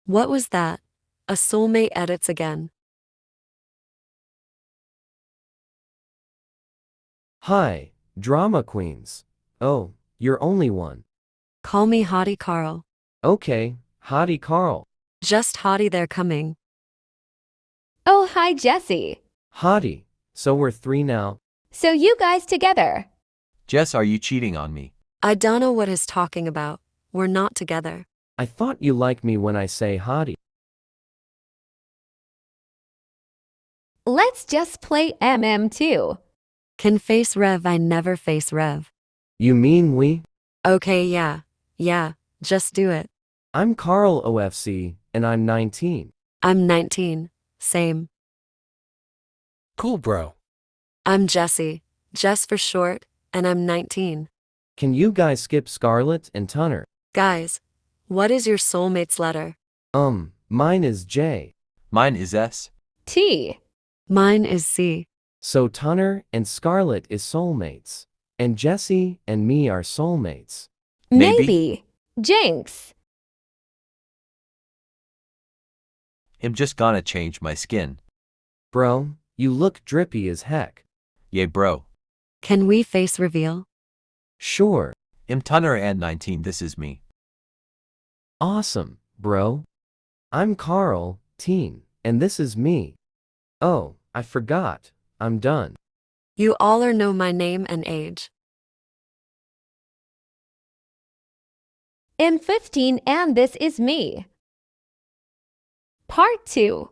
What was that? A soulmate edits again. Hi, drama queens. Oh, you're only one. Call me Hottie Carl. Okay, Hottie Carl. Just Hottie, they're coming. Oh, hi, Jesse. Hottie, so we're three now. So you guys together. Jess, are you cheating on me? I don't know what he's talking about. We're not together. I thought you like me when I say Hottie. Let's just play MM2. Can face Rev, I never face Rev. You mean we? Okay, yeah, just do it. I'm Carl OFC, and I'm 19. I'm 19. Same. Cool, bro. I'm Jesse, Jess for short, and I'm 19. Can you guys skip Scarlett and Tunner? Guys, what is your soulmate's letter? Mine is J. Mine is S. T. Mine is C. So Tunner and Scarlett is soulmates. And Jesse and me are soulmates. Maybe. Jinx. I'm just gonna change my skin. Bro, you look drippy as heck. Yay, bro. Can we face reveal? Sure. I'm Tunner and 19, this is me. Awesome, bro. I'm Carl, teen, and this is me. Oh, I forgot. I'm done. You all are know my name and age. I'm 15 and this is me. Part 2.